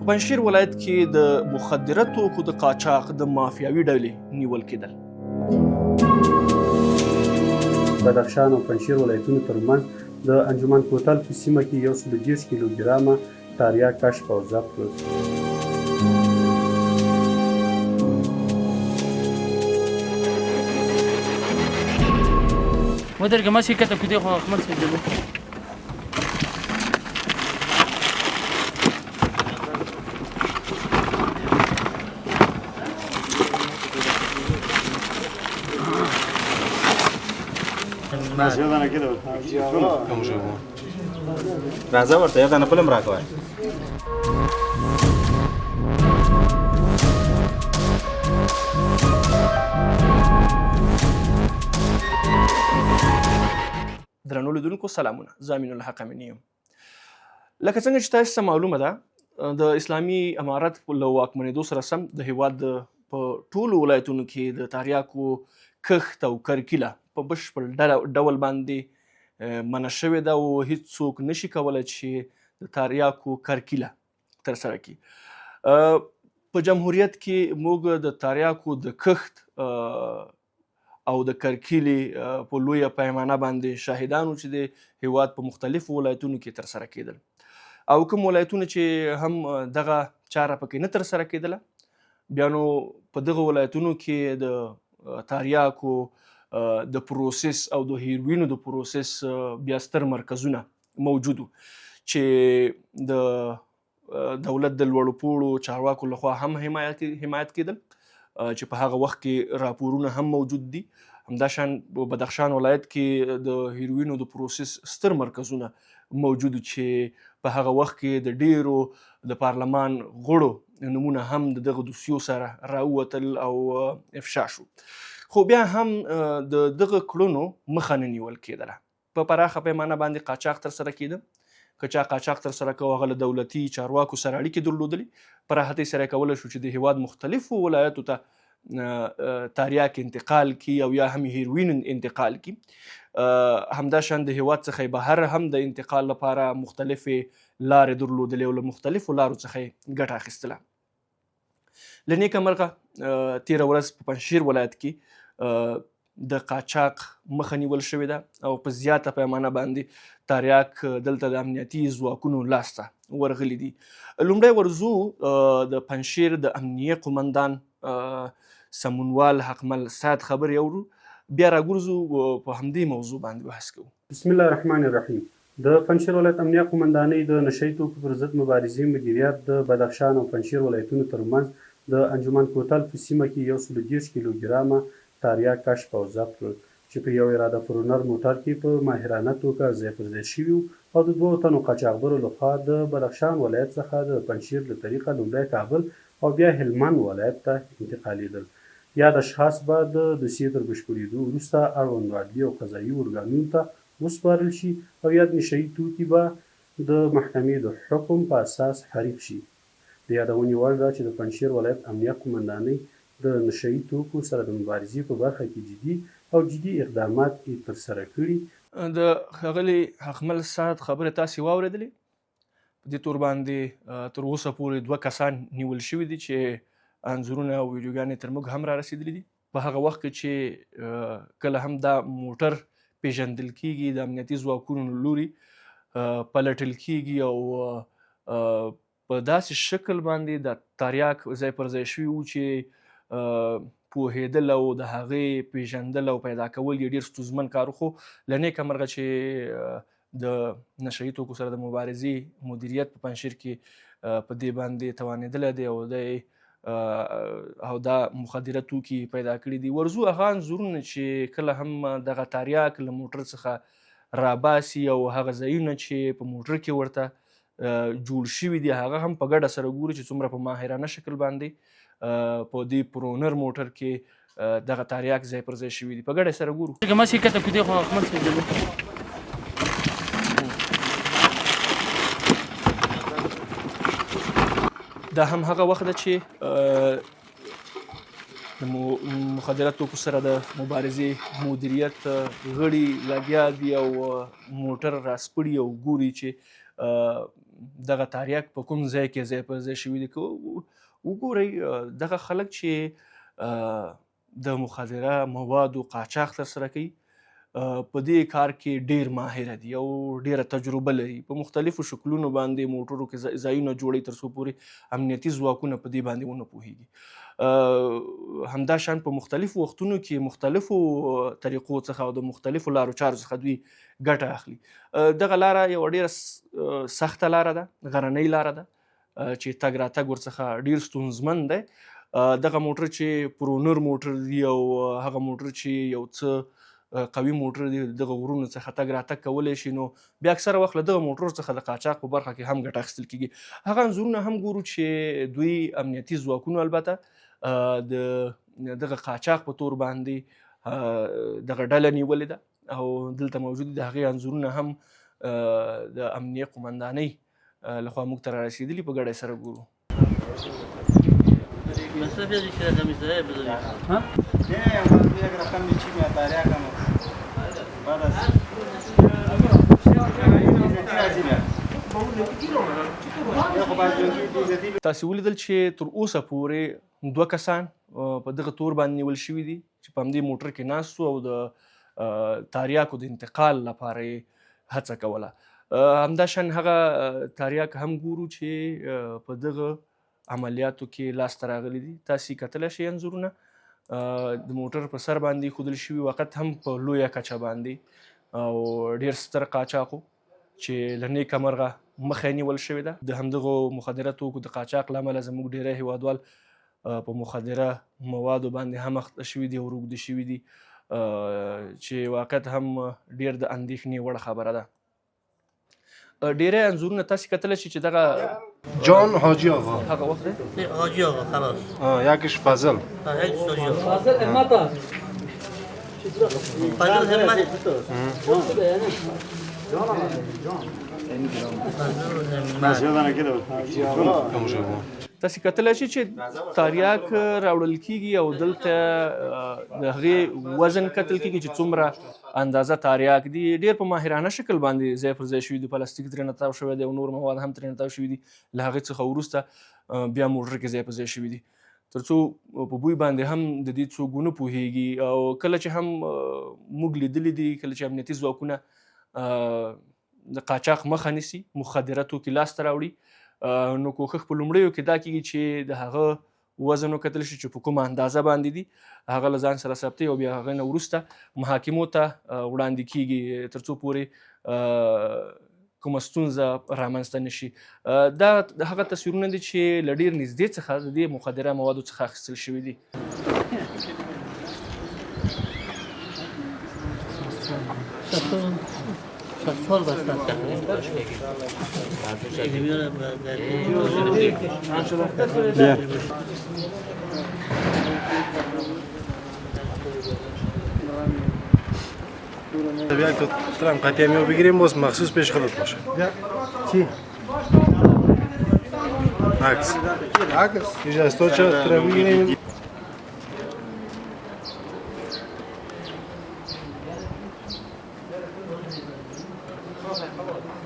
پنجشیر ولایت کې د مخدره توکو د قاچاق د مافیاوي ډلې نیول کېدل. بدخشان او پنجشیر ولایتونو ترمنځ د انجمن کوتل په سیمه کې 130 کیلوګرامه تریاک کشف او ضبط کړل. ودرګه ما شي کته کدي خو احمد سجلو راځه ورته یو دانه فلم راکوه. درنو لیدونکو سلامونه، زه امین الحق امینی یم. لکه څنګه چې تاسو ته معلومه ده د اسلامي امارت له واکمنېدو سره سم د هیواد په ټولو ولایتونو کې د تریاکو کښت او کرکیله په بشپړ ډول باندې منع شوې ده او هیڅوک نشي کولی چې د تریاکو کرکیله ترسره کړي. په جمهوریت کې موږ د تریاکو د کښت او د کرکیلې په لویه پیمانه باندې شاهدانو چې د هیواد په مختلفو ولایتونو کې ترسره کېدل، او کوم ولایتونه چې هم دغه چاره پکې نه ترسره کېدله، بیا نو په دغه ولایتونو کې د تریاکو د پروسس او د هیروینو د پروسس بیا ستر مرکزونه موجودو چې د دولت د لوړو پوړو چارواکو لخوا هم حمایت کېدل، چې په هغه وخت کې راپورونه هم موجود دي. همداشان په بدخشان ولایت کې د هیروینو د پروسس ستر مرکزونه موجود چې په هغه وخت کې د ډیرو د پارلمان غړو نمونه هم د دغه دوسیو سره راووتل او افشا شو. خو بیا هم د دغه کړنو مخه نه نیول کېدله. په پراخه پیمانه باندې قاچاق ترسره کېده. که چا قاچاق ترسره کوه هغه له دولتي چارواکو سره اړیکې درلودلې، په راحتۍ سره یې کولی شو چې د هیواد مختلفو ولایتو ته تریاک انتقال کړي او یا هم هیروین انتقال کړي. همداشان د هیواد څخه بهر هم د انتقال لپاره مختلفې لارې درلودلې او له مختلفو لارو څخه یې ګټه اخیستله. له نیکه مرغه تېره ورځ په پنجشیر ولایت کې د قاچاق مخه نیول شوې ده او په زیاته پیمانه باندې تریاک دلته د امنیتي ځواکونو لاسته ورغلي دي. لومړی ورځو د پنجشیر د امنیه قمندان سمونوال حقمل سعد خبرې اورو، بیا راګرځو په همدې موضوع باندې بحث کوو. بسم الله الرحمن الرحیم. د پنجشیر ولایت امنیه قمندانۍ د نشهیي توکو پر ضد مبارزې مدیریت د بدخشان او پنجشیر ولایتونو ترمنځ د انجمن کوتل په سیمه کې 130 کیلوګرامه تریاک کشف او ضبط کړل چې په یو اراده فرونر موټر کې په ماهرانه توګه ځای پر ځای شوي او د 2 تنو قاچاقبرو لخوا د بدخشان ولایت څخه د پنجشیر له طریقه لومړی کابل او بیا هلمند ولایت ته انتقالېدل. یاد اشخاص به د دوسیې تر بشپړېدو وروسته اړوندو عدلي او قضایي ارګانونو ته وسپارل شي او یاد نشهیي توکي به د محکمې د حکم په اساس حریق شي. د یادونې وړ ده چې د پنجشیر ولایت امنیه قمندانۍ د نشهیي توکو سره د مبارزې په برخه کې جدي اقدامات ترسره کړي. د ښاغلي حقمل سعد خبره تاسې واورېدلې. په دې تور باندې تر اوسه پورې 2 کسان نیول شوي دي چې انځورونه او ویډیوګانې تر موږ هم را رسېدلي دي. په هغه وخت کې چې کله هم دا موټر پیژندل کېږي د امنیتي ځواکونو له لوري پلټل کېږي او په داسې شکل باندې د تریاک ځای پر ځای شوي وو چې پوهېدل او د هغې پیژندل او پیدا کول یې ډېر ستونزمن کار و. خو له نیکه مرغه چې د نشهیي توکو سره د مبارزې مدیریت په پنجشیر کې په دې باندې توانېدلی دی او دا مخدره توکي پیدا کړي دي. ورځو هغه انځورونه چې کله هم دغه تریاک له موټر څخه راباسي او هغه ځایونه چې په موټر کې ورته جوړ شوي دي هغه هم په ګډه سره ګوري چې څومره په ماهرانه شکل باندې په دې پرونر موټر کې دغه تریاک ځای پر ځای شوي دي. په ګډه سره ګورو. ما شي کته کدي خو احمد سجلو دا هم هغه وخت ده چې د مخدره توکو سره د مبارزې مدیریت غړي لګیا دي او موټر راسپړي او ګوري چې دغه تاریاک په کوم ځای کې ځای پر ځای شوي دي. که وګورئ دغه خلک چې د مخدره موادو قاچاق ترسره کوي په دې کار کې ډیر ماهره دي او ډیره تجربه لري. په مختلفو شکلونو باندې موټرو کې ځایونه جوړوي تر څو پورې امنیتي ځواکونه په دې باندې ونه پوهیږي. همدا شان په مختلفو وختونو کې مختلفو طریقو څخه او د مختلفو لارو چارو څخه دوی ګټه اخلي. دغه لاره یوه ډیره سخته لاره ده، غرنۍ لاره ده چې تګ راتګ ورڅخه ډیر ستونزمن دی. دغه موټر چې پرونر موټر دی او هغه موټر چې یو څه قوي موټر دی دغه غرونو څخه تګ راتګ کولی شي، نو بیا اکثره وخت له دغه موټرو څخه د قاچاق په برخه کې هم ګټه اخیستل کیږي. هغه انځورونه هم ګورو چې دوی امنیتي ځواکونو البته د دغه قاچاق په تور باندې دغه ډله نیولې ده او دلته موجود د هغې انځورونه هم د امنیه قمندانۍ لخوا موږ ته رارسېدلي، په ګډه سره ګورو. مصرف یادی که رقمی زده بذارید نه یک رقم چی میاد تاریخ هم بعد از تاسو ولیدل چې تر اوسه پورې 2 کسان په دغه تور باندې نیول شوي دي چې په همدې موټر کې ناست وو او د تاریاکو د انتقال لپاره یې هڅه کوله. همدا شان هغه تاریاک هم ګورو چې په دغه عملیاتو کې لاسته راغلي دي. تاسو کتلی شئ انځورونه د موټر په سر باندې ایښودل شوي، وقت هم په لویه کچه باندې او ډېر ستر قاچاق و چې له نیکه مرغه مخه یې نیول شوې ده. د همدغو مخدره توکو د قاچاق له امله زموږ ډېری هیوادوال په مخدره موادو باندې هم اخته شوي دي او روږدي شوي دي چې واقعیت هم ډېر د اندېښنې وړ خبره ده. ډیری انځورونه تاسو کتلی شئ چې دغه جان حاجی آقا هغه وخت دی حاجی آقا خلاص یکیش فضل یکیش حاجی آقا فضل همت فضل همت تاسو کتلی شئ چې تاریاک راوړل کیږي او دلته د هغې وزن کتل کیږي چې څومره اندازه تاریاک دي. ډېر په ماهرانه شکل باندې ځای پر ځای شوي دي، پلاستیک ترېنه تاو شوی دی او نور مواد هم ترېنه تاو شوي دي. له هغې څخه وروسته بیا موټر کې ځای پر ځای شوي دي تر څو په بوی باندې هم د دې څوک ونه پوهیږي. او کله چې هم موږ لیدلي دي کله چې امنیتي ځواکونه د قاچاق مخه نیسي، مخدره توکي لاسته راوړي، نو کوښښ په لومړیو کې دا کیږي چې د هغه وزن وکتل شي چې په کومه اندازه باندې دي، هغه له ځان سره ثبتوي او بیا هغه نه وروسته محاکمو ته وړاندې کیږي تر څو پورې کومه ستونزه رامنځته نه شي. دا د هغه تصویرونه دي چې له ډېر نږدې څخه د دې مخدره موادو څخه اخیستل شوي دي. سال بستن بیا که ترام قطعه میو بگیریم باز مخصوص پیش خودت باشه. چی؟ عکس اینجا از تو چه ترام بگیریم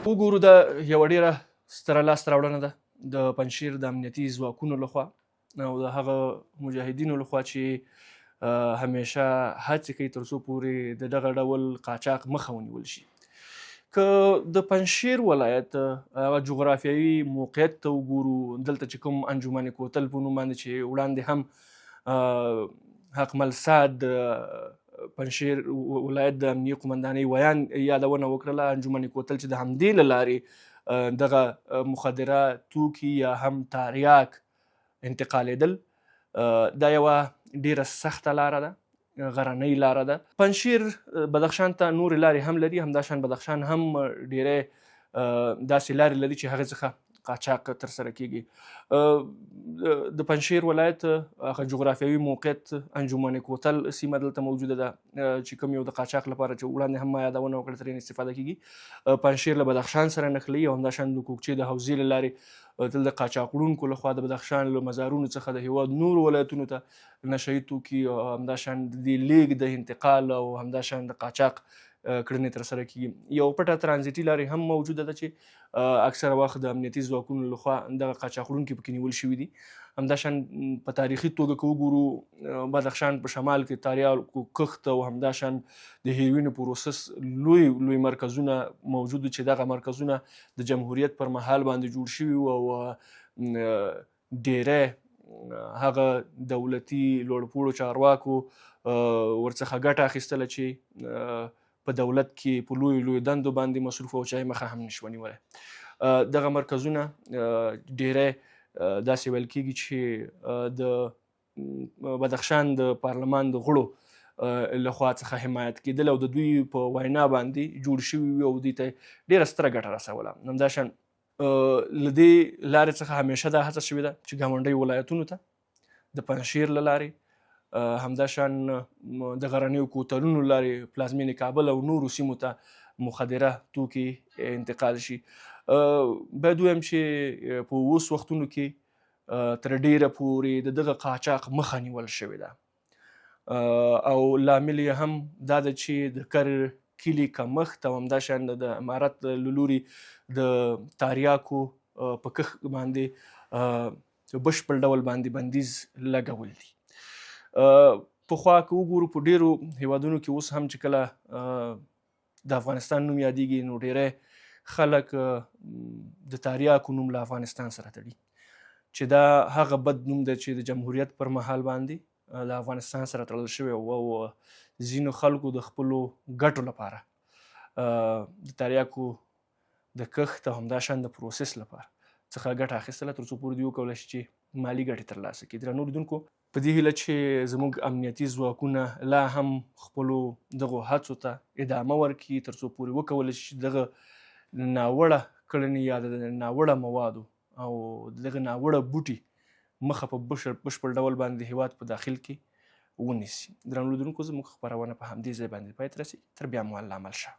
وګورو دا یوه ډېره ستره لاسته راوړنه ده د پنجشیر د امنیتي ځواکونو لخوا او د هغه مجاهدینو لخوا چې همیشه هڅې کوي تر څو پورې د دغه ډول قاچاق مخه ونیول شي. که د پنجشیر ولایت هغه جغرافیایي موقعیت ته وګورو، دلته چې کوم انجمن کوتل په نوم باندې چې وړاندې هم حقمل سعد پنجشیر ولایت د امنیه قمندانۍ ویان یادونه وکړله، انجمن کوتل چې د همدې له لارې دغه مخدره توکي یا هم تاریاک انتقالېدل. دا یوه ډیره سخته لاره ده، غرنۍ لاره ده. پنجشیر بدخشان ته نورې لارې هم لري، همداشان بدخشان هم ډیری داسې لارې لري چې هغې څخه قاچاق ترسره کیږي. د پنجشیر ولایت هغه جغرافیوي موقعیت انجمن کوتل سیمه دلته موجوده ده چې کوم یو د قاچاق لپاره چې وړاندې هم ما یادونه وکړه ترېنه استفاده کیږي. پنجشیر له بدخشان سره نښلوي او همداشان د کوکچې د حوزې له لارې دلته د قاچاق وړونکو لخوا د بدخشان له مزارونو څخه د هېواد نورو ولایتونو ته نشه یي توکي او همداشان د دې لیږد د انتقال او همداشان د قاچاق کړنې ترسره کیږي. یو پټه ترانزیتي لارې هم موجوده ده چې اکثره وخت د امنیتي ځواکونو لخوا دغه قاچاقړونکي پکې نیول شوي دي. همداشان په تاریخي توګه که وګورو بدخشان په شمال کې تاریاکو کښت او همداشان د هیروینو پروسس لوی مرکزونه موجود چې دغه مرکزونه د جمهوریت پر مهال باندې جوړ شوي وو او ډیری هغه دولتي لوړپوړو چارواکو ورڅخه ګټه اخیستله چې په دولت کې په لویو دندو باندې مصروف او چا یې مخه هم نشوه نیولی. دغه مرکزونه ډیری داسې ویل کېږي چې د بدخشان د پارلمان د غړو لخوا څخه حمایت کېدل او د دوی په وینا باندې جوړ شوي وي او دوی ته ډېره ستره ګټه رسوله. همداشان له دې لارې څخه همیشه دا هڅه شوې ده چې ګاونډیو ولایتونو ته د پنجشیر له لارې همداشان د غرنیو کوتلونو لارې پلازمینې کابل او نورو سیمو ته مخدره توکي انتقال شي. باید ووایم چې په اوس وختونو کې تر ډیره پورې د دغه قاچاق مخه نیول شوې ده او لامل یې هم دا ده چې د کر کلي کمښت او همداشان د امارت له لورې د تاریاکو په کښت باندې بشپړ ډول باندې بندیز لګول دي. پخوا که وګورو په ډیرو هیوادونو کې اوس هم چې کله د افغانستان نوم یادیږي نو ډیری خلک د تاریاکو نوم له افغانستان سره تړي چې دا هغه بد نوم دی چې د جمهوریت پر مهال باندې له افغانستان سره تړل شوی او ځینو خلکو د خپلو ګټو لپاره د تاریاکو د کښت او همداشان د پروسس لپاره څخه ګټه اخیستله تر څو پورې دوی وکولی شي چې مالي ګټې ترلاسه کړي. درنو لیدونکو په دې هیله چې زموږ امنیتي ځواکونه لا هم خپلو دغو هڅو ته ادامه ورکړي تر څو پورې وکولی شي چې دغه ناوړه کړنې یا د ناوړه موادو او دغه ناوړه بوټي مخه په بشپړ ډول باندې هیواد په داخل کې ونیسي. درنو لیدونکو زموږ خپرونه په همدې ځای باندې پای ته رسي. تر بیا مو الله مل شه.